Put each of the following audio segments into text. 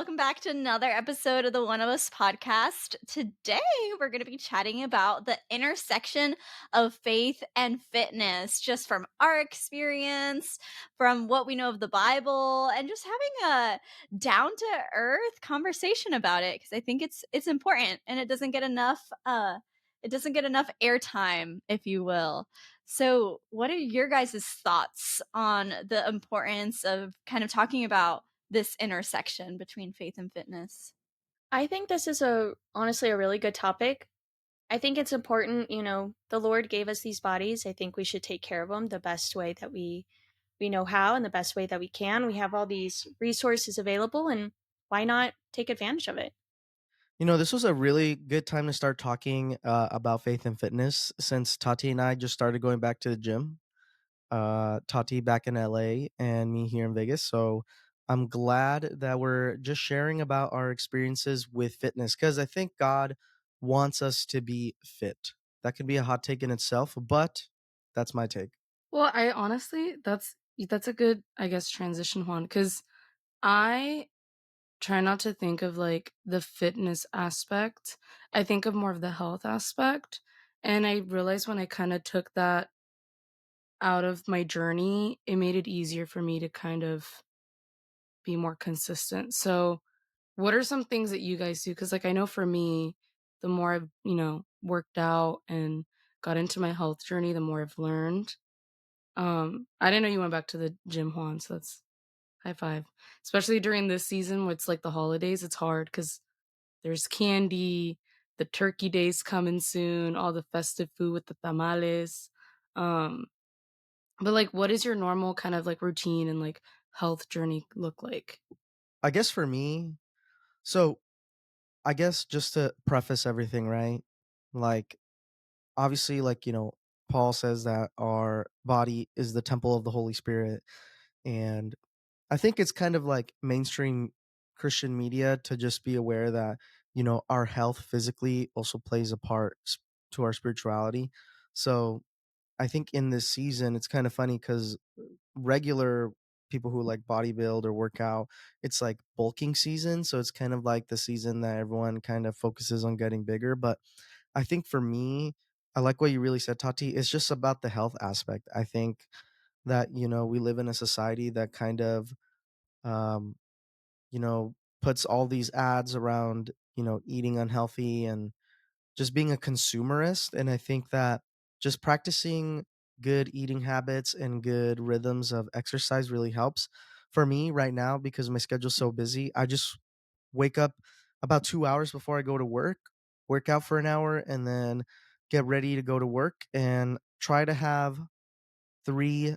welcome back to another episode of the One of Us podcast. Today, we're going to be chatting about the intersection of faith and fitness, just from our experience, from what we know of the Bible, and just having a down to earth conversation about it because I think it's important and it doesn't get enough airtime, if you will. So, what are your guys' thoughts on the importance of kind of talking about this intersection between faith and fitness? I think this is honestly a really good topic. I think it's important, the Lord gave us these bodies. I think we should take care of them the best way that we know how and the best way that we can. We have all these resources available and why not take advantage of it? This was a really good time to start talking about faith and fitness since Tati and I just started going back to the gym. Tati back in LA and me here in Vegas. So I'm glad that we're just sharing about our experiences with fitness because I think God wants us to be fit. That could be a hot take in itself, but that's my take. Well, I honestly that's a good, I guess, transition one because I try not to think of like the fitness aspect. I think of more of the health aspect. And I realized when I kind of took that out of my journey, it made it easier for me to kind of be more consistent. So, what are some things that you guys do? Because, like, I know for me, the more I've, worked out and got into my health journey, the more I've learned. I didn't know you went back to the gym, Juan, so that's high five. Especially during this season where it's like the holidays, it's hard because there's candy, the turkey days coming soon, all the festive food with the tamales. Um, but like what is your normal kind of like routine and like health journey look like? I guess for me, so I guess just to preface everything, right? Like, obviously, Paul says that our body is the temple of the Holy Spirit. And I think it's kind of like mainstream Christian media to just be aware that, our health physically also plays a part to our spirituality. So I think in this season, it's kind of funny because regular people who like bodybuild or work out, it's like bulking season. So it's kind of like the season that everyone kind of focuses on getting bigger. But I think for me, I like what you really said, Tati. It's just about the health aspect. I think that, we live in a society that kind of, um, puts all these ads around, eating unhealthy and just being a consumerist. And I think that just practicing good eating habits and good rhythms of exercise really helps. For me right now, because my schedule's so busy, I just wake up about 2 hours before I go to work, work out for an hour, and then get ready to go to work and try to have three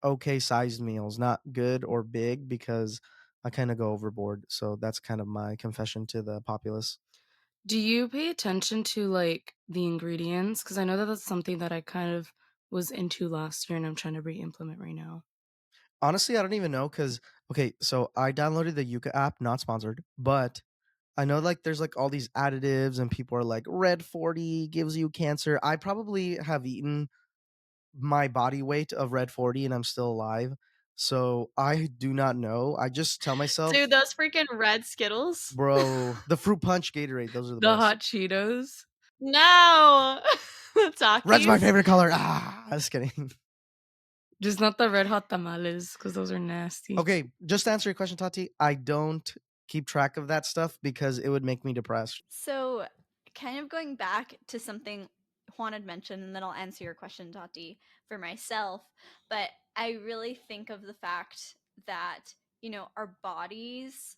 okay sized meals, not good or big because I kind of go overboard. So that's kind of my confession to the populace. Do you pay attention to like the ingredients? Because I know that that's something that I kind of was into last year and I'm trying to re-implement right now. Honestly, I don't even know because okay, so I downloaded the Yuka app, not sponsored, but I know like there's like all these additives and people are like red 40 gives you cancer. I probably have eaten my body weight of red 40 and I'm still alive. So I do not know. I just tell Dude, myself, those freaking red Skittles. bro, the fruit punch Gatorade, those are the The best. hot Cheetos. No. Red's my Takis. favorite color. Ah, just kidding. Just not the red hot tamales, because those are nasty. Okay, just to answer your question, Tati, I don't keep track of that stuff because it would make me depressed. So, kind of going back to something Juan had mentioned, and then I'll answer your question, Tati, for myself. But I really think of the fact that, our bodies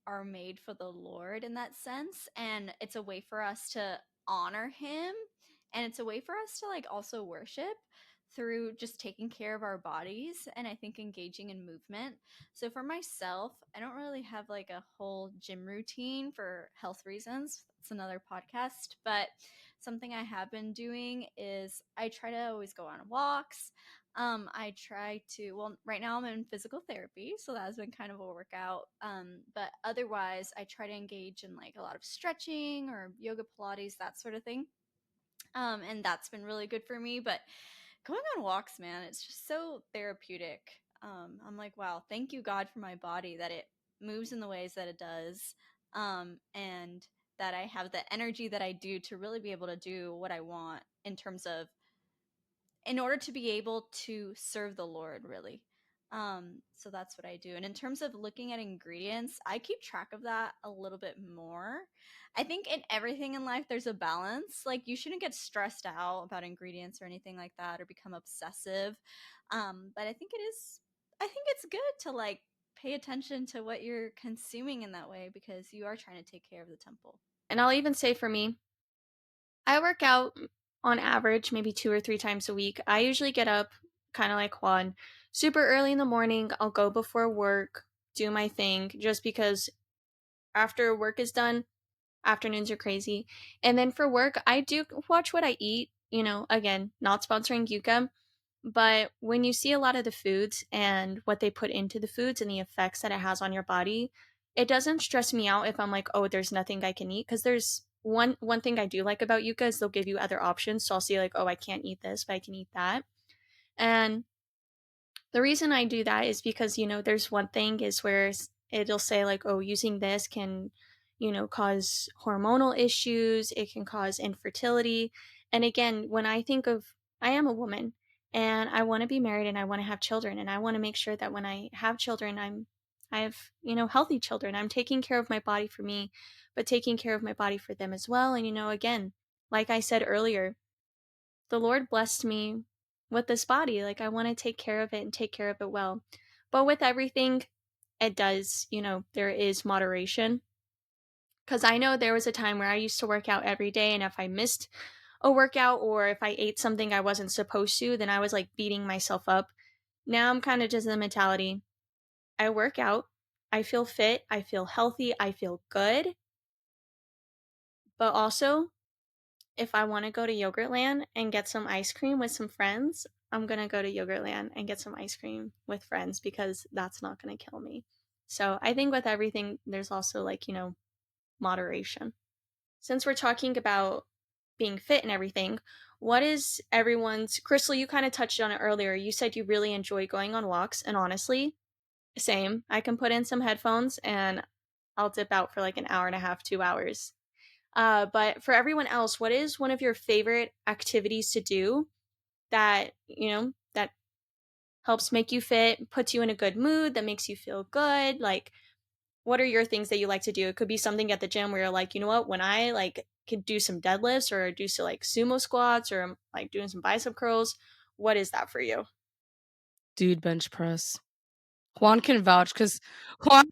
are made for the Lord in that sense. And it's a way for us to honor Him. And it's a way for us to like also worship through just taking care of our bodies and I think engaging in movement. So for myself, I don't really have like a whole gym routine for health reasons. It's another podcast, but something I have been doing is I try to always go on walks. I try to, well, right now I'm in physical therapy, so that has been kind of a workout. But otherwise, I try to engage in like a lot of stretching or yoga, Pilates, that sort of thing. And that's been really good for me. But going on walks, man, it's just so therapeutic. I'm like, wow, thank you, God, for my body that it moves in the ways that it does, and that I have the energy that I do to really be able to do what I want in terms of, in order to be able to serve the Lord, really. So that's what I do. And in terms of looking at ingredients, I keep track of that a little bit more. I think in everything in life, there's a balance. Like, you shouldn't get stressed out about ingredients or anything like that, or become obsessive. But I think it's good to like pay attention to what you're consuming in that way, because you are trying to take care of the temple. And I'll even say for me, I work out on average maybe 2 or 3 times a week. I usually get up kind of like Juan, super early in the morning. I'll go before work, do my thing, just because after work is done, afternoons are crazy. And then for work, I do watch what I eat. Again, not sponsoring Yuka, but when you see a lot of the foods and what they put into the foods and the effects that it has on your body, it doesn't stress me out if I'm like, oh, there's nothing I can eat. Because there's one thing I do like about Yuka is they'll give you other options. So I'll see like, oh, I can't eat this, but I can eat that. And the reason I do that is because, there's one thing is where it'll say like, oh, using this can, cause hormonal issues. It can cause infertility. And again, when I think of, I am a woman and I want to be married and I want to have children, and I want to make sure that when I have children, I have, healthy children. I'm taking care of my body for me, but taking care of my body for them as well. And, again, like I said earlier, the Lord blessed me with this body. Like, I want to take care of it and take care of it well. But with everything, it does, there is moderation. Because I know there was a time where I used to work out every day, and if I missed a workout or if I ate something I wasn't supposed to, then I was like beating myself up. Now I'm kind of just in the mentality, I work out, I feel fit, I feel healthy, I feel good. But also, if I want to go to Yogurtland and get some ice cream with some friends, I'm going to go to Yogurtland and get some ice cream with friends, because that's not going to kill me. So I think with everything, there's also like, moderation. Since we're talking about being fit and everything, what is everyone's, Crystal, you kind of touched on it earlier. You said you really enjoy going on walks, and honestly, same. I can put in some headphones and I'll dip out for like an hour and a half, 2 hours. But for everyone else, what is one of your favorite activities to do that, that helps make you fit, puts you in a good mood, that makes you feel good? Like, what are your things that you like to do? It could be something at the gym where you're like, you know what, when I like can do some deadlifts or do some like sumo squats or like doing some bicep curls, what is that for you? Dude, bench press. Juan can vouch because Juan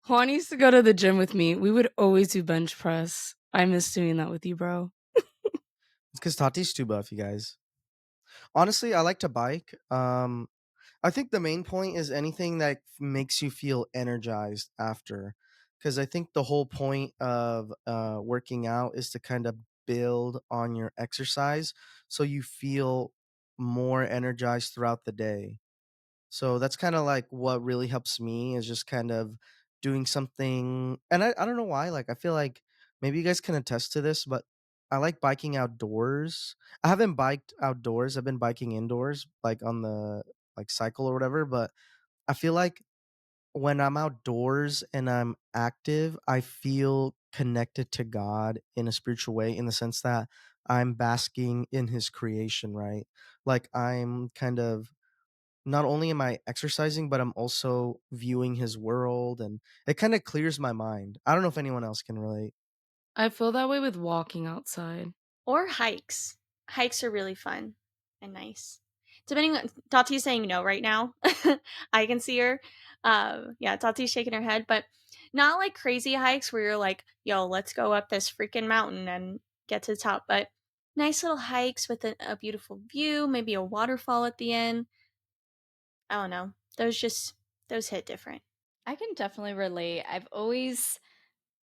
Juan used to go to the gym with me. We would always do bench press. I miss doing that with you, bro. It's because Tati's too buff, you guys. Honestly, I like to bike. I think the main point is anything that makes you feel energized after, because I think the whole point of working out is to kind of build on your exercise so you feel more energized throughout the day. So that's kind of like what really helps me is just kind of doing something. And I don't know why. Like, I feel like maybe you guys can attest to this, but I like biking outdoors. I haven't biked outdoors. I've been biking indoors, like on the like cycle or whatever. But I feel like when I'm outdoors and I'm active, I feel connected to God in a spiritual way, in the sense that I'm basking in his creation, right? Like, I'm kind of, not only am I exercising, but I'm also viewing his world, and it kind of clears my mind. I don't know if anyone else can relate. I feel that way with walking outside. Or hikes. Hikes are really fun and nice. Depending on, Tati's saying no right now. I can see her. Yeah, Tati's shaking her head, but not like crazy hikes where you're like, yo, let's go up this freaking mountain and get to the top, but nice little hikes with a beautiful view, maybe a waterfall at the end. I don't know. Those hit different. I can definitely relate. I've always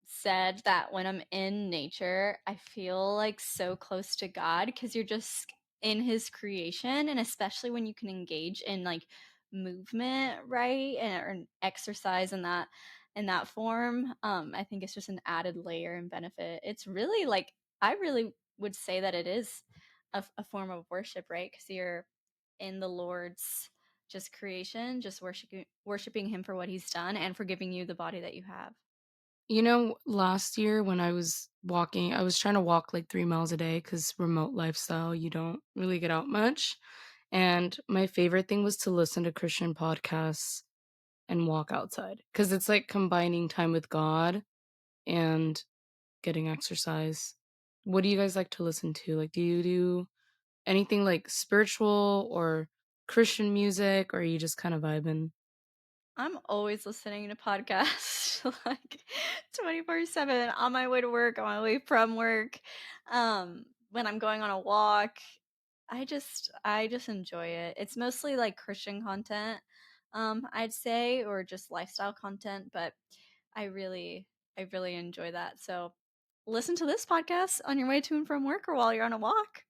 said that when I'm in nature, I feel like so close to God, because you're just in his creation. And especially when you can engage in like movement, right? Or exercise in that form. I think it's just an added layer and benefit. It's really like, I really would say that it is a form of worship, right? Because you're in the Lord's just creation, just worshiping him for what he's done and for giving you the body that you have. You know, last year when I was walking, I was trying to walk like 3 miles a day because remote lifestyle, you don't really get out much. And my favorite thing was to listen to Christian podcasts and walk outside because it's like combining time with God and getting exercise. What do you guys like to listen to? Like, do you do anything like spiritual or Christian music, or are you just kind of vibing? I'm always listening to podcasts like 24/7 on my way to work, on my way from work, when I'm going on a walk. I just enjoy it. It's mostly like Christian content, I'd say, or just lifestyle content, but I really I really enjoy that. So listen to this podcast on your way to and from work or while you're on a walk.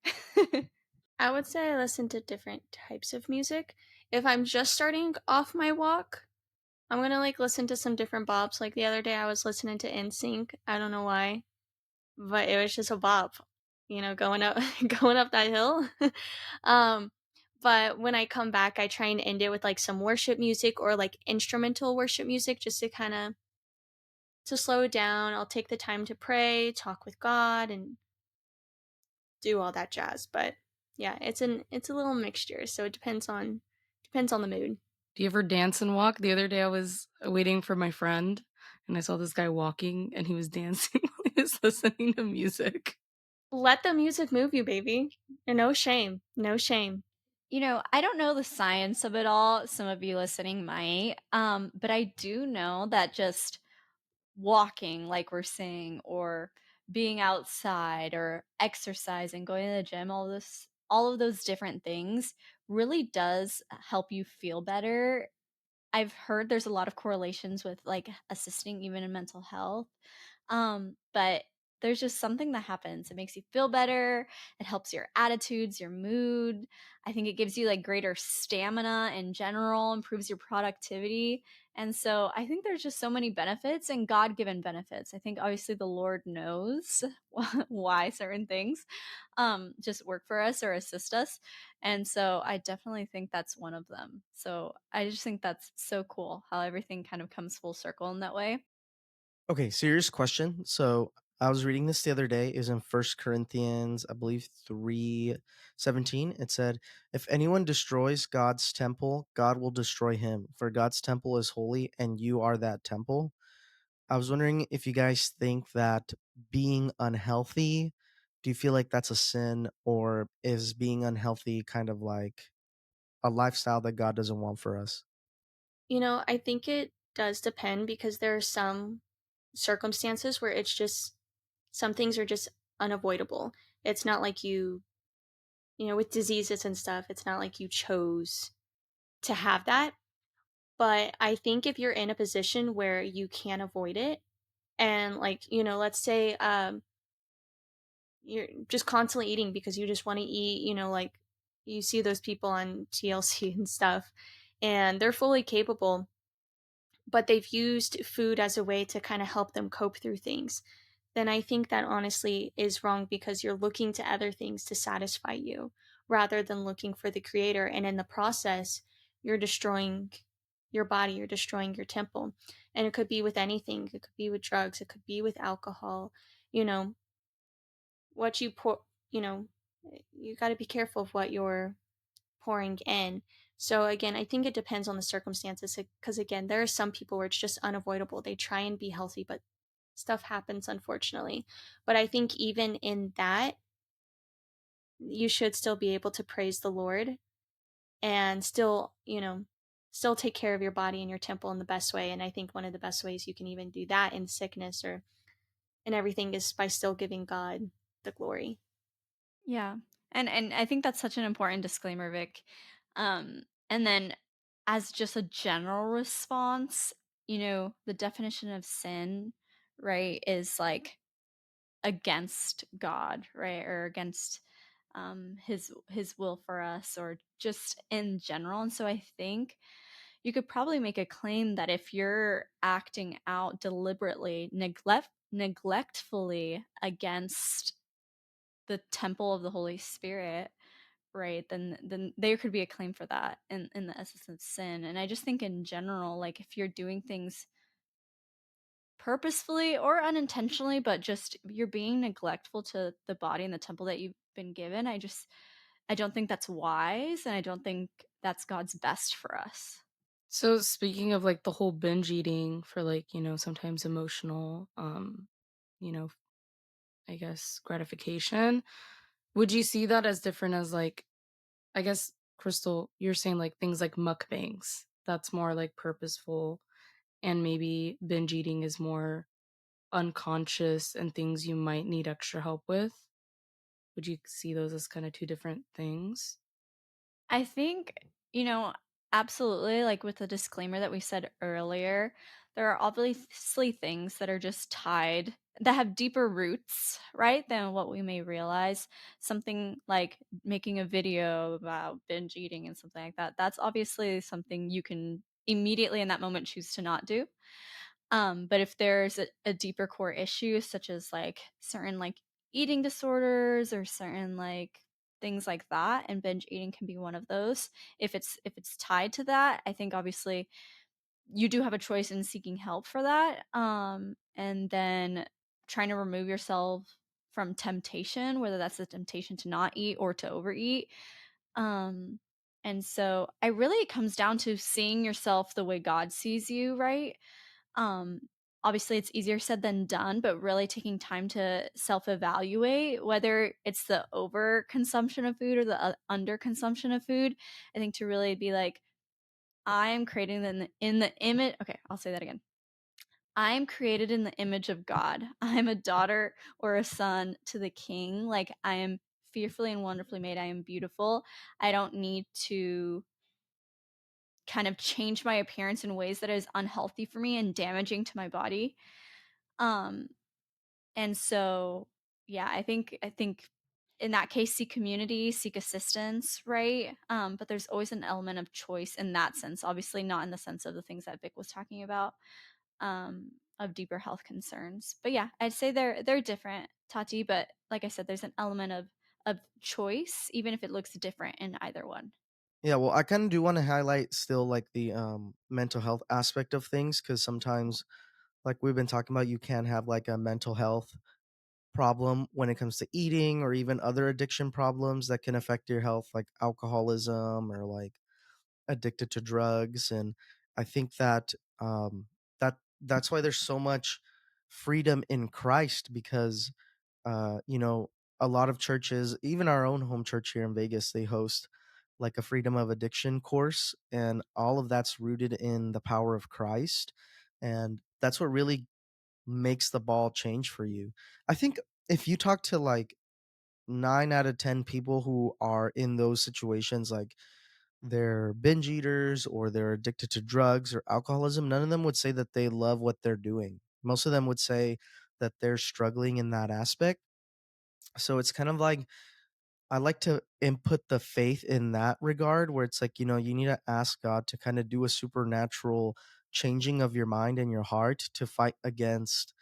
I would say I listen to different types of music. If I'm just starting off my walk, I'm gonna like listen to some different bops. Like the other day, I was listening to NSYNC. I don't know why, but it was just a bop, going up, going up that hill. um, but when I come back, I try and end it with like some worship music or like instrumental worship music, just to kind of to slow it down. I'll take the time to pray, talk with God, and do all that jazz. But yeah, it's a little mixture, so it depends on the mood. Do you ever dance and walk? The other day I was waiting for my friend and I saw this guy walking and he was dancing while he was listening to music. Let the music move you, baby. No shame. No shame. I don't know the science of it all. Some of you listening might. But I do know that just walking, like we're saying, or being outside or exercising, going to the gym, all of those different things really does help you feel better. I've heard there's a lot of correlations with like assisting even in mental health. But there's just something that happens. It makes you feel better. It helps your attitudes, your mood. I think it gives you like greater stamina in general, improves your productivity. And so I think there's just so many benefits and God given benefits. I think obviously the Lord knows why certain things just work for us or assist us. And so I definitely think that's one of them. So I just think that's so cool how everything kind of comes full circle in that way. Okay, serious question. So I was reading this the other day. Is in First Corinthians, I believe 3:17. It said, "If anyone destroys God's temple, God will destroy him. For God's temple is holy, and you are that temple." I was wondering if you guys think that being unhealthy, do you feel like that's a sin, or is being unhealthy kind of like a lifestyle that God doesn't want for us? I think it does depend because there are some circumstances where it's just some things are just unavoidable. It's not like with diseases and stuff, it's not like you chose to have that. But I think if you're in a position where you can't avoid it, and like, let's say you're just constantly eating because you just want to eat, like you see those people on TLC and stuff, and they're fully capable, but they've used food as a way to kind of help them cope through things, then I think that honestly is wrong because you're looking to other things to satisfy you rather than looking for the creator. And in the process, you're destroying your body, you're destroying your temple. And it could be with anything, it could be with drugs, it could be with alcohol. You know, what you pour, you know, you got to be careful of what you're pouring in. So again, I think it depends on the circumstances because again, there are some people where it's just unavoidable. They try and be healthy, but stuff happens unfortunately. But I think even in that, you should still be able to praise the Lord and still, still take care of your body and your temple in the best way. And I think one of the best ways you can even do that in sickness or in everything is by still giving God the glory. Yeah. And I think that's such an important disclaimer, Vic. And then as just a general response, the definition of sin, right, is like against God, right? Or against his will for us or just in general. And so I think you could probably make a claim that if you're acting out deliberately, neglectfully against the temple of the Holy Spirit, right, then there could be a claim for that in the essence of sin. And I just think in general, like if you're doing things purposefully or unintentionally, but just you're being neglectful to the body and the temple that you've been given, I don't think that's wise, and I don't think that's God's best for us. So speaking of like the whole binge eating for like, sometimes emotional you know, I guess gratification, would you see that as different as like I guess Crystal, you're saying like things like mukbangs. That's more like purposeful and maybe binge eating is more unconscious and things you might need extra help with. Would you see those as kind of two different things? I think, you know, absolutely, like with the disclaimer that we said earlier, there are obviously things that are just tied, that have deeper roots, right, than what we may realize. Something like making a video about binge eating and something like that. That's obviously something you can immediately in that moment choose to not do. But if there's a deeper core issue, such as like certain like eating disorders or certain like things like that, and binge eating can be one of those. If it's tied to that, I think obviously you do have a choice in seeking help for that. And then trying to remove yourself from temptation, whether that's the temptation to not eat or to overeat. Um, and so I really it comes down to seeing yourself the way God sees you, right? um Obviously it's easier said than done, but really taking time to self-evaluate whether it's the over consumption of food or the under consumption of food. I think to really be like, I am created in the image, okay, I'll say that again. I am created in the image of God. I am a daughter or a son to the king. Like, I am fearfully and wonderfully made. I am beautiful. I don't need to kind of change my appearance in ways that is unhealthy for me and damaging to my body. Um, and so, yeah, I think in that case, seek community, seek assistance, right? But there's always an element of choice in that sense. Obviously, not in the sense of the things that Vic was talking about, of deeper health concerns. But yeah, I'd say they're different, Tati. But like I said, there's an element of choice, even if it looks different in either one. Yeah, well, I kind of do want to highlight still like the mental health aspect of things, because sometimes, like we've been talking about, you can have like a mental health problem when it comes to eating or even other addiction problems that can affect your health, like alcoholism or like addicted to drugs. And I think that that's why there's so much freedom in Christ, because you know, a lot of churches, even our own home church here in Vegas, they host like a freedom of addiction course, and all of that's rooted in the power of Christ. And that's what really makes the ball change for you. I think if you talk to like 9 out of 10 people who are in those situations, like they're binge eaters or they're addicted to drugs or alcoholism, none of them would say that they love what they're doing. Most of them would say that they're struggling in that aspect. So it's kind of like I like to input the faith in that regard, where it's like, you need to ask God to kind of do a supernatural changing of your mind and your heart to fight against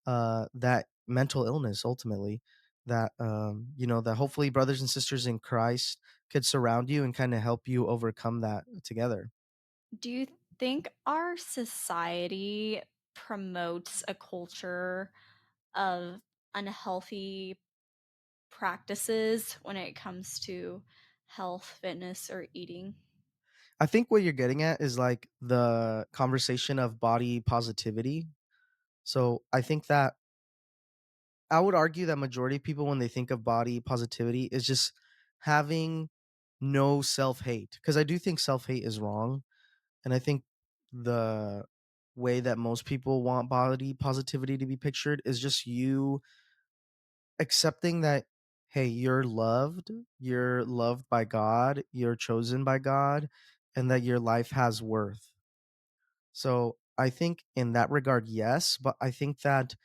that mental illness ultimately, that that hopefully brothers and sisters in Christ could surround you and kind of help you overcome that together. Do you think our society promotes a culture of unhealthy practices when it comes to health, fitness, or eating? I think what you're getting at is like the conversation of body positivity. So I think that I would argue that majority of people, when they think of body positivity, is just having no self-hate, because I do think self-hate is wrong. And I think the way that most people want body positivity to be pictured is just you accepting that, hey, you're loved by God, you're chosen by God, and that your life has worth. So I think in that regard, yes, but I think that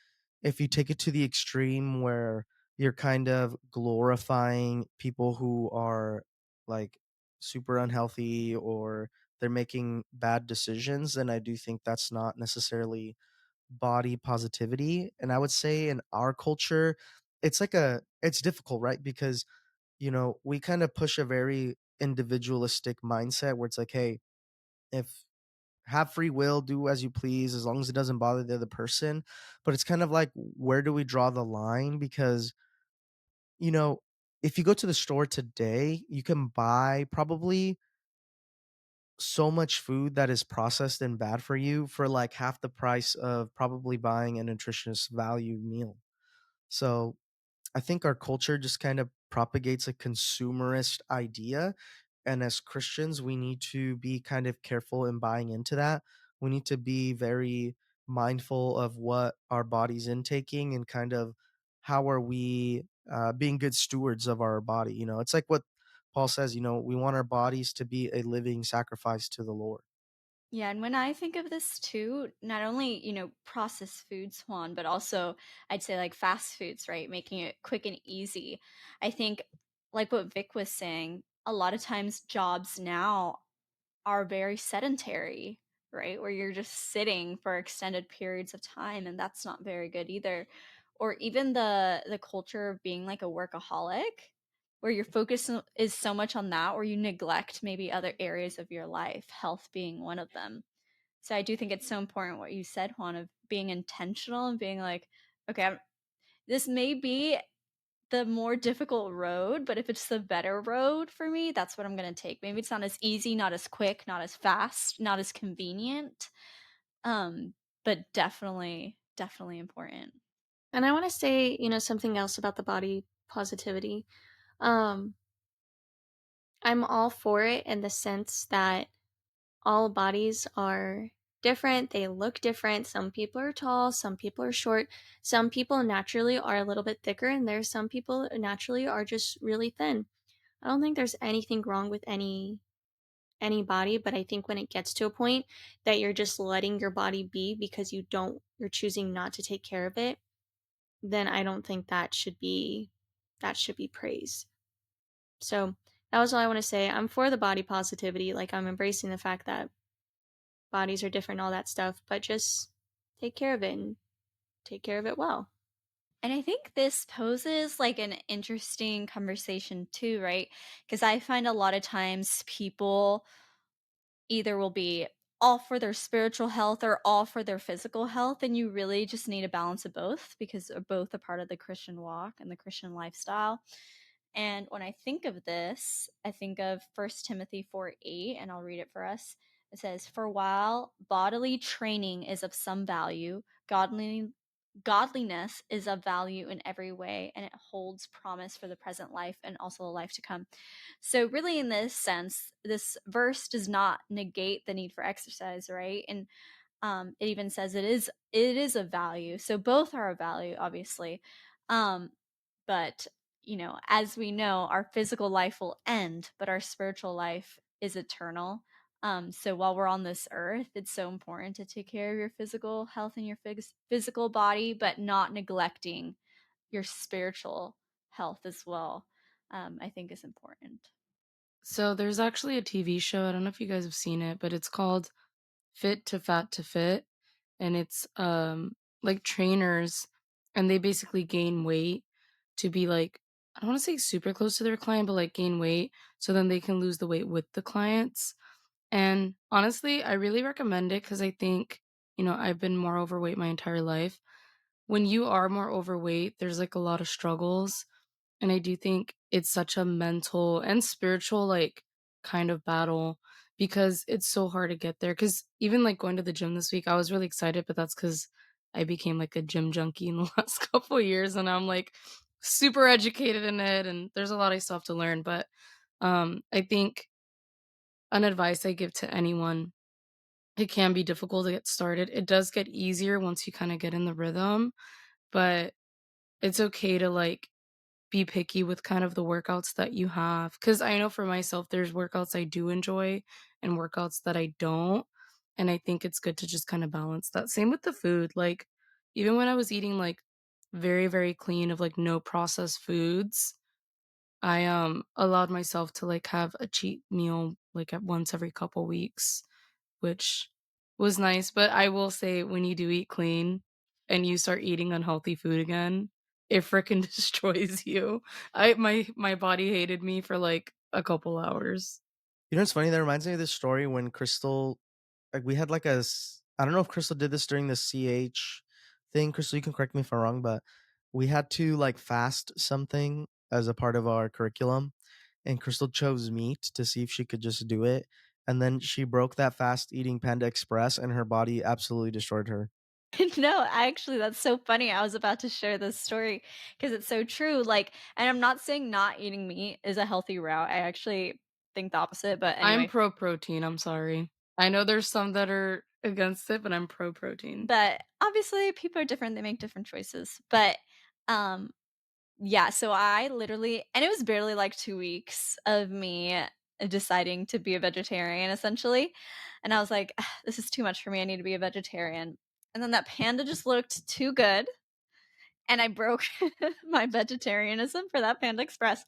if you take it to the extreme where you're kind of glorifying people who are like super unhealthy or they're making bad decisions, then I do think that's not necessarily body positivity. And I would say in our culture, it's difficult, right? Because we kind of push a very individualistic mindset where it's like, hey, if have free will, do as you please, as long as it doesn't bother the other person. But it's kind of like, where do we draw the line? Because, you know, if you go to the store today, you can buy probably so much food that is processed and bad for you for like half the price of probably buying a nutritious value meal. So I think our culture just kind of propagates a consumerist idea. And as Christians, we need to be kind of careful in buying into that. We need to be very mindful of what our body's intaking and kind of how are we being good stewards of our body. It's like what Paul says, we want our bodies to be a living sacrifice to the Lord. Yeah, and when I think of this too, not only, processed foods, Juan, but also I'd say like fast foods, right? Making it quick and easy. I think, like what Vic was saying, a lot of times jobs now are very sedentary, right? Where you're just sitting for extended periods of time, and that's not very good either. Or even the culture of being like a workaholic, where your focus is so much on that, or you neglect maybe other areas of your life, health being one of them. So I do think it's so important what you said, Juan, of being intentional and being like, okay, this may be the more difficult road, but if it's the better road for me, that's what I'm going to take. Maybe it's not as easy, not as quick, not as fast, not as convenient, um, but definitely important. And I want to say, something else about the body positivity. Um, I'm all for it in the sense that all bodies are different. They look different. Some people are tall, some people are short. Some people naturally are a little bit thicker, and there's some people naturally are just really thin. I don't think there's anything wrong with any body, but I think when it gets to a point that you're just letting your body be because you're choosing not to take care of it, then I don't think that should be praised. So that was all I want to say. I'm for the body positivity. Like, I'm embracing the fact that bodies are different, all that stuff, but just take care of it and take care of it well. And I think this poses like an interesting conversation too, right? Because I find a lot of times people either will be all for their spiritual health or all for their physical health, and you really just need a balance of both because they're both a part of the Christian walk and the Christian lifestyle. And when I think of this, I think of 1 Timothy 4:8, and I'll read it for us. It says, "For while bodily training is of some value, godliness is of value in every way, and it holds promise for the present life and also the life to come." So, really, in this sense, this verse does not negate the need for exercise, right? And it even says it is a value. So both are a value, obviously. Um, but as we know, our physical life will end, but our spiritual life is eternal. So while we're on this earth, it's so important to take care of your physical health and your physical body, but not neglecting your spiritual health as well. I think is important. So there's actually a TV show, I don't know if you guys have seen it, but it's called Fit to Fat to Fit, and it's like trainers, and they basically gain weight to be like, I don't want to say super close to their client, but like gain weight so then they can lose the weight with the clients. And honestly, I really recommend it because I think, I've been more overweight my entire life. When you are more overweight, there's like a lot of struggles. And I do think it's such a mental and spiritual, like, kind of battle because it's so hard to get there. Because even like going to the gym this week, I was really excited, but that's because I became like a gym junkie in the last couple of years and I'm like super educated in it. And there's a lot I still have to learn. But I think an advice I give to anyone, it can be difficult to get started. It does get easier once you kind of get in the rhythm, but it's okay to like be picky with kind of the workouts that you have. Because I know for myself, there's workouts I do enjoy and workouts that I don't. And I think it's good to just kind of balance that. Same with the food. Like, even when I was eating like very, very clean of like no processed foods, I allowed myself to like have a cheat meal like at once every couple weeks, which was nice. But I will say when you do eat clean and you start eating unhealthy food again, it freaking destroys you. My body hated me for like a couple hours. You know what's funny? That reminds me of this story when Crystal, like we had like I don't know if Crystal did this during the CH thing. Crystal, you can correct me if I'm wrong, but we had to like fast something as a part of our curriculum, and Crystal chose meat to see if she could just do it. And then she broke that fast eating Panda Express, and her body absolutely destroyed her. No, actually, that's so funny. I was about to share this story because it's so true. Like, and I'm not saying not eating meat is a healthy route. I actually think the opposite. But I'm anyway, pro protein, I'm sorry. I know there's some that are against it, but I'm pro protein. but obviously people are different. They make different choices. But um, yeah, so I literally, and it was barely like 2 weeks of me deciding to be a vegetarian essentially. And I was like, "Ah, this is too much for me. I need to be a vegetarian." And then that panda just looked too good. And I broke my vegetarianism for that Panda Express.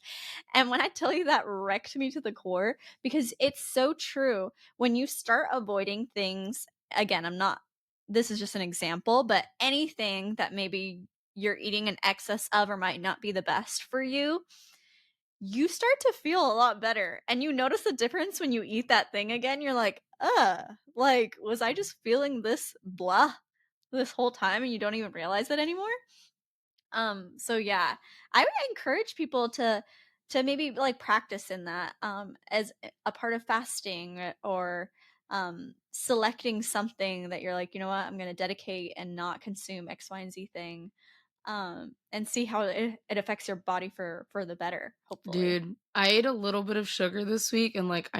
And when I tell you that wrecked me to the core, because it's so true. When you start avoiding things, again, this is just an example, but anything that maybe you're eating in excess of or might not be the best for you, you start to feel a lot better. And you notice the difference when you eat that thing again. You're like, like, was I just feeling this blah this whole time and you don't even realize it anymore? So yeah, I would encourage people to maybe like practice in that as a part of fasting or selecting something that you're like, you know what, I'm going to dedicate and not consume X, Y, and Z thing. And see how it affects your body for the better, hopefully. Dude, I ate a little bit of sugar this week and like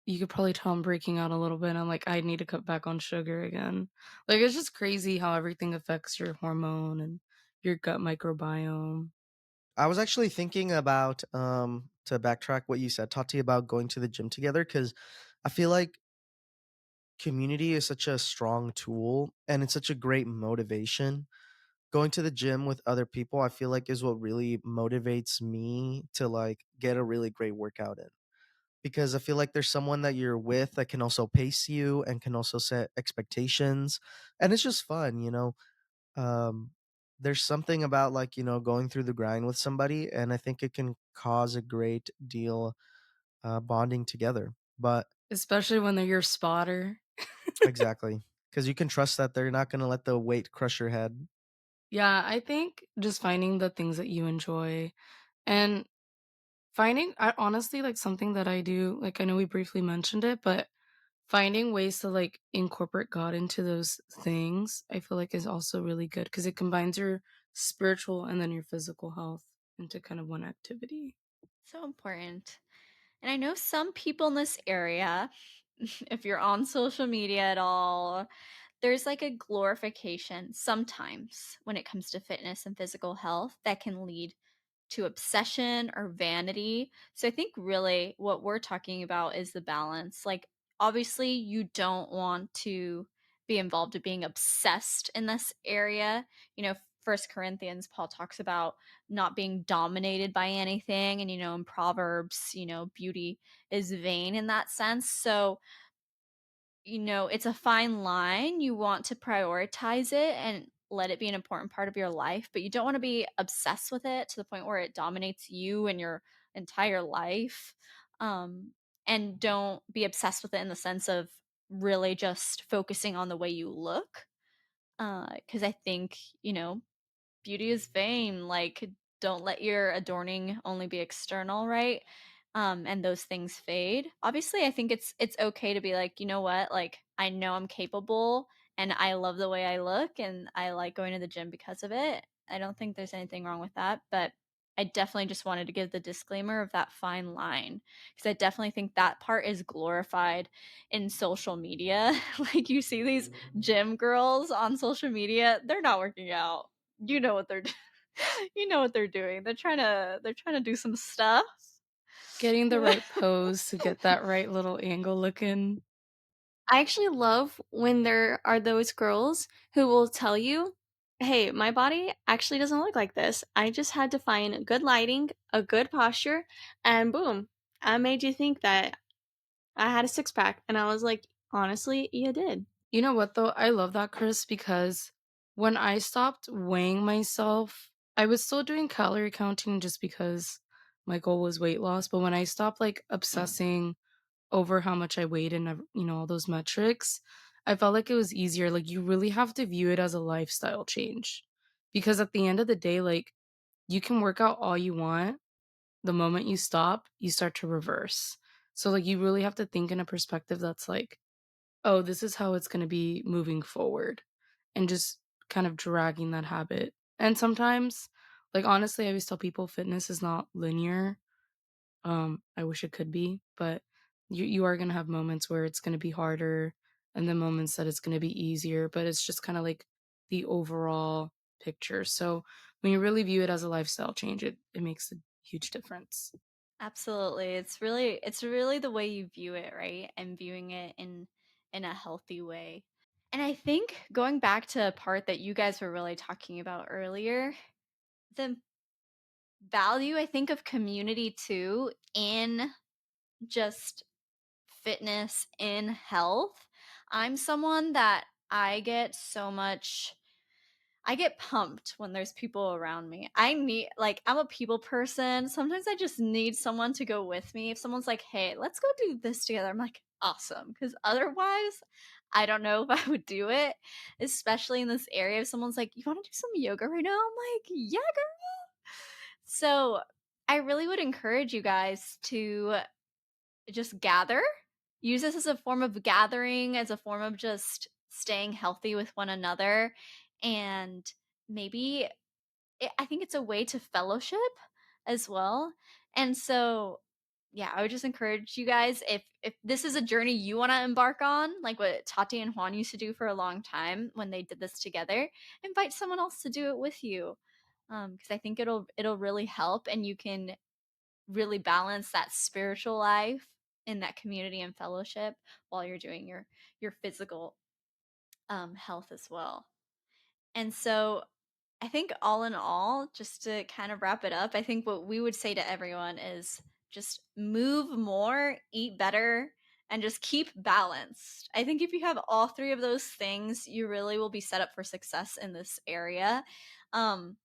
you could probably tell I'm breaking out a little bit. I'm like, I need to cut back on sugar again. Like it's just crazy how everything affects your hormone and your gut microbiome. I was actually thinking about to backtrack what you said, Tati, about going to the gym together, because I feel like community is such a strong tool and it's such a great motivation. Going to the gym with other people, I feel like is what really motivates me to like get a really great workout in. Because I feel like there's someone that you're with that can also pace you and can also set expectations. And it's just fun, you know. Um there's something about like, going through the grind with somebody, and I think it can cause a great deal bonding together. But Especially when they're your spotter. exactly, because you can trust that they're not going to let the weight crush your head. Yeah, I think just finding the things that you enjoy and finding I honestly like something that I do, like I know we briefly mentioned it, but finding ways to like incorporate God into those things, I feel like is also really good because it combines your spiritual and then your physical health into kind of one activity. So important. And I know some people in this area, if you're on social media at all, there's like a glorification sometimes when it comes to fitness and physical health that can lead to obsession or vanity. So I think really what we're talking about is the balance. Like, obviously, you don't want to be involved in being obsessed in this area. First Corinthians, Paul talks about not being dominated by anything. And, in Proverbs, beauty is vain in that sense. So, it's a fine line. You want to prioritize it and let it be an important part of your life, but you don't want to be obsessed with it to the point where it dominates you and your entire life. Um, and don't be obsessed with it in the sense of really just focusing on the way you look. Because I think, beauty is vain. Like, don't let your adorning only be external, right? And those things fade. Obviously, I think it's okay to be like, you know what, like I know I'm capable and I love the way I look and I like going to the gym because of it. I don't think there's anything wrong with that, but I definitely just wanted to give the disclaimer of that fine line because I definitely think that part is glorified in social media. Like you see these gym girls on social media, they're not working out. You know what they're you know what they're doing. They're trying to do some stuff. Getting the right pose to get that right little angle looking. I actually love when there are those girls who will tell you, hey, my body actually doesn't look like this. I just had to find good lighting, a good posture, and boom, I made you think that I had a six pack. And I was like, honestly, you did. You know what though? I love that, Chris, because when I stopped weighing myself I was still doing calorie counting just because my goal was weight loss, but when I stopped like obsessing over how much I weighed and all those metrics, I felt like it was easier. Like you really have to view it as a lifestyle change. Because at the end of the day, like you can work out all you want. The moment you stop, you start to reverse. So like you really have to think in a perspective that's like, oh, this is how it's going to be moving forward, and just kind of dragging that habit. And sometimes, like honestly, I always tell people fitness is not linear. I wish it could be, but you are going to have moments where it's going to be harder and then moments that it's going to be easier, but it's just kind of like the overall picture. So when you really view it as a lifestyle change, it makes a huge difference. Absolutely. It's really the way you view it, right? And viewing it in a healthy way. And I think going back to a part that you guys were really talking about earlier, the value I think of community too in just fitness in health. I'm someone that I get pumped when there's people around me. I'm a people person. Sometimes I just need someone to go with me. If someone's like, "Hey, let's go do this together." I'm like, "Awesome." Cuz otherwise, I don't know if I would do it, especially in this area. If someone's like, "You want to do some yoga right now?" I'm like, "Yeah, girl." So, I really would encourage you guys to just gather. Use this as a form of gathering, as a form of just staying healthy with one another. And maybe I think it's a way to fellowship as well. And so, yeah, I would just encourage you guys, if this is a journey you want to embark on, like what Tati and Juan used to do for a long time when they did this together, invite someone else to do it with you. Because I think it'll really help, and you can really balance that spiritual life in that community and fellowship while you're doing your physical health as well. And so I think all in all, just to kind of wrap it up, I think what we would say to everyone is just move more, eat better, and just keep balanced. I think if you have all three of those things, you really will be set up for success in this area. And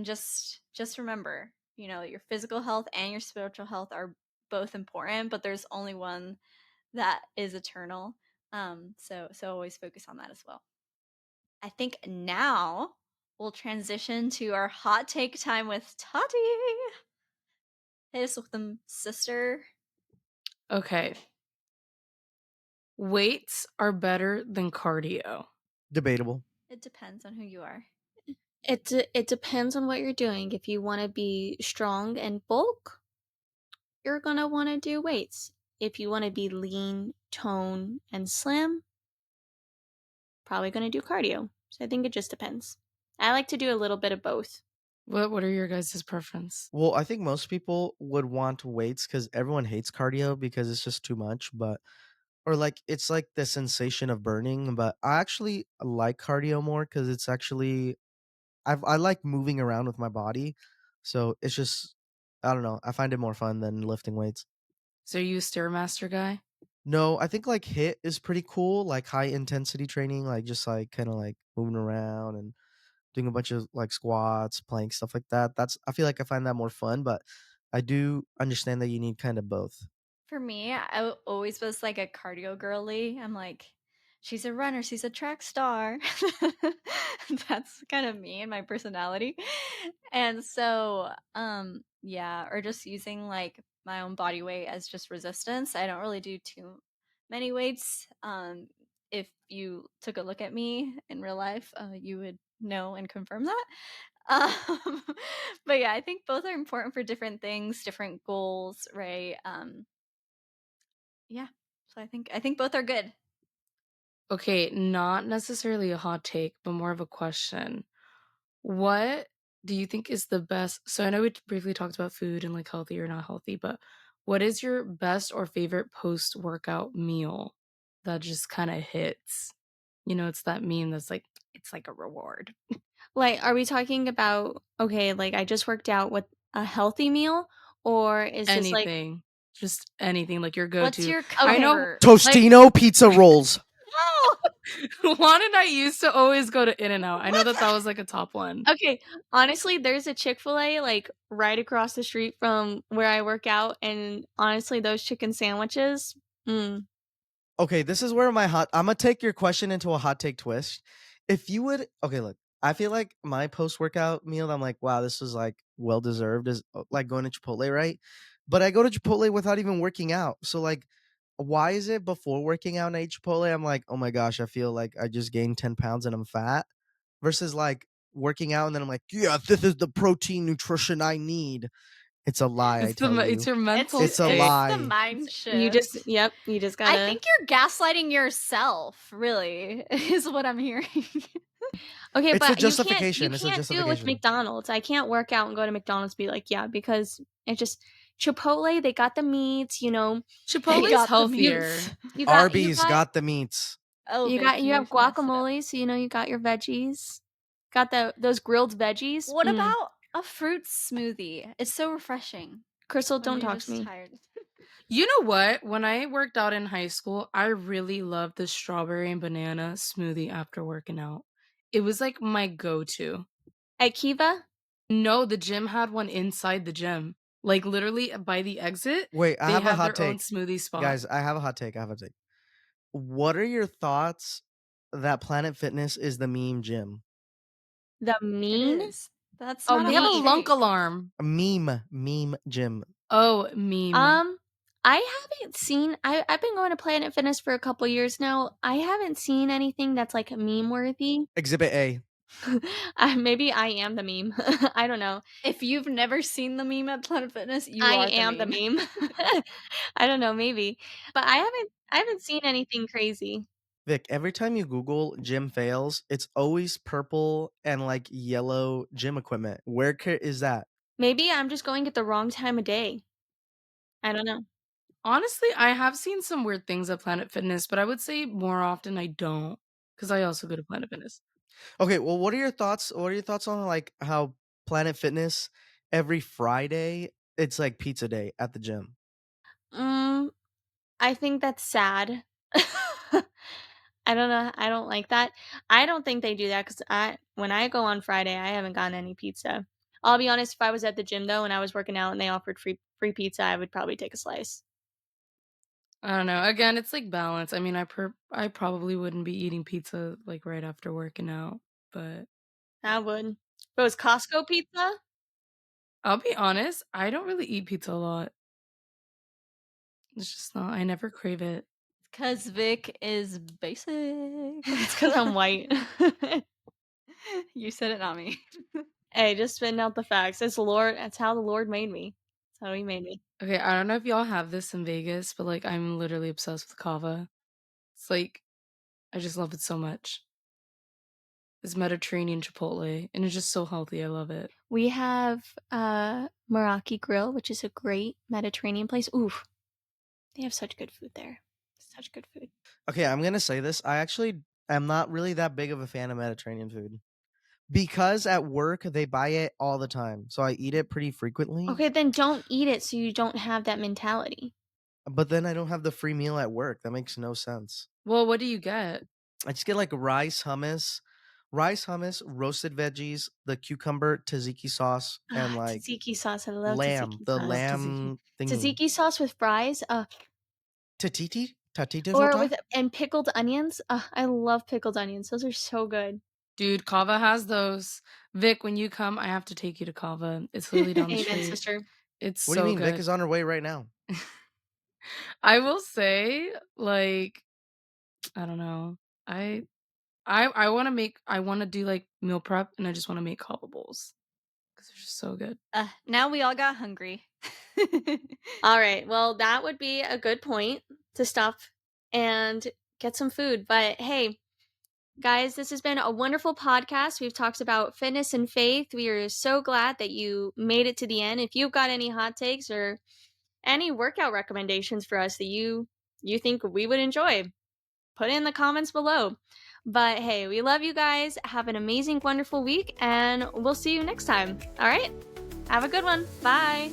just remember, your physical health and your spiritual health are both important, but there's only one that is eternal. So always focus on that as well. I think now we'll transition to our hot take time with Tati. Hit us with them, sister. Okay. Weights are better than cardio. Debatable. It depends on who you are. It depends on what you're doing. If you want to be strong and bulk, you're going to want to do weights. If you want to be lean, tone, and slim, probably going to do cardio. So I think it just depends. I like to do a little bit of both. What are your guys' preference? Well, I think most people would want weights because everyone hates cardio because it's just too much, but or like it's like the sensation of burning. But I actually like cardio more because it's actually I like moving around with my body, so it's just I don't know. I find it more fun than lifting weights. So are you a Stairmaster guy? No, I think like hit is pretty cool, like high intensity training, like just like kind of like moving around and doing a bunch of like squats, planks, stuff like that. I feel like I find that more fun, but I do understand that you need kind of both. For me, I always was like a cardio girly. I'm like, she's a runner, she's a track star. That's kind of me and my personality. And so, yeah, or just using like my own body weight as just resistance. I don't really do too many weights. If you took a look at me in real life, you would know and confirm that. Um, but yeah, I think both are important for different things, different goals, right? Yeah. So I think both are good. Okay, not necessarily a hot take, but more of a question. What do you think is the best? So I know we briefly talked about food and like healthy or not healthy, but what is your best or favorite post-workout meal that just kind of hits? It's that meme that's like, it's like a reward. Like, are we talking about, okay, like I just worked out with a healthy meal? Or is this like, Anything. Just anything, like your What's go-to. your I okay, know, comfort? like, Tostino pizza rolls. Juan and I used to always go to In-N-Out. I know that was like a top one. Okay, honestly, there's a Chick-fil-A like right across the street from where I work out, and honestly, those chicken sandwiches, Okay, this is where I'm gonna take your question into a hot take twist. If you would, okay, look, I feel like my post workout meal, I'm like, wow, this was like well deserved, is like going to Chipotle, right? But I go to Chipotle without even working out. So like, why is it before working out and I eat Chipotle, I'm like, oh my gosh, I feel like I just gained 10 pounds and I'm fat, versus like working out and then I'm like, yeah, this is the protein nutrition I need. It's a lie, I tell It's you. your mental It's a state. lie. It's the mind shift. you just gotta. I think you're gaslighting yourself, really, is what I'm hearing. Okay, It's a but justification. You It's a can't do it with justification. McDonald's. I can't work out and go to McDonald's and be like, yeah, because it just Chipotle, they got the meats, you know. Chipotle's got the healthier. meats. You Arby's got the meats. Oh, you Vic, got you have you've messed it up. guacamole, so you know you got your veggies. Got those grilled veggies. What about a fruit smoothie? It's so refreshing. Crystal? when Don't you're talk just to me. tired. You know what? When I worked out in high school, I really loved the strawberry and banana smoothie after working out. It was like my go-to. At Kiva? No, the gym had one inside the gym. Like literally by the exit, Wait, I they have a had hot their own take. smoothie spot. Guys, I have a hot take. What are your thoughts that Planet Fitness is the meme gym? The It mean? is. That's Oh, not They a have a hot lunk take. alarm. A meme gym. Oh, meme. I haven't seen. I've been going to Planet Fitness for a couple years now. I haven't seen anything that's like meme worthy. Exhibit A. Maybe I am the meme. I don't know. If you've never seen the meme at Planet Fitness, you I are am the meme. I don't know, maybe. But I haven't seen anything crazy. Vic, every time you Google gym fails, it's always purple and like yellow gym equipment. Where is that? Maybe I'm just going at the wrong time of day. I don't know. Honestly, I have seen some weird things at Planet Fitness, but I would say more often I don't, because I also go to Planet Fitness. Okay, well, what are your thoughts? What are your thoughts on like how Planet Fitness every Friday it's like pizza day at the gym? I think that's sad. I don't know. I don't like that. I don't think they do that because when I go on Friday, I haven't gotten any pizza. I'll be honest. If I was at the gym though and I was working out and they offered free pizza, I would probably take a slice. I don't know. Again, it's like balance. I mean, I probably wouldn't be eating pizza like right after working out, but I would. If it was Costco pizza, I'll be honest, I don't really eat pizza a lot. It's just not. I never crave it. Because Vic is basic. it's because I'm white. You said it, not me. Hey, just spitting out the facts. It's Lord. That's how the Lord made me. That's how He made me. Okay, I don't know if y'all have this in Vegas, but like I'm literally obsessed with kava. It's like I just love it so much. It's Mediterranean Chipotle, and it's just so healthy. I love it. We have Meraki Grill, which is a great Mediterranean place. Oof, they have such good food there. Such good food. Okay, I'm gonna say this. I actually am not really that big of a fan of Mediterranean food because at work they buy it all the time, so I eat it pretty frequently. Okay, then don't eat it so you don't have that mentality. But then I don't have the free meal at work. That makes no sense. Well, what do you get? I just get like rice hummus, roasted veggies, the cucumber tzatziki sauce, and like tzatziki sauce. I love lamb, tzatziki the sauce. lamb thingy. Tzatziki sauce with fries. Tatita Or zota? with and pickled onions. I love pickled onions. Those are so good. Dude, Kava has those. Vic, when you come, I have to take you to Kava. It's literally down the Amen, street. sister. It's What so do you mean? good. Vic is on her way right now. I will say, like, I don't know. I want to do like meal prep, and I just want to make kava bowls because they're just so good. Now we all got hungry. All right. Well, that would be a good point to stop and get some food. But hey, guys, this has been a wonderful podcast. We've talked about fitness and faith. We are so glad that you made it to the end. If you've got any hot takes or any workout recommendations for us that you think we would enjoy, put it in the comments below. But hey, we love you guys. Have an amazing, wonderful week, and we'll see you next time. All right? Have a good one. Bye.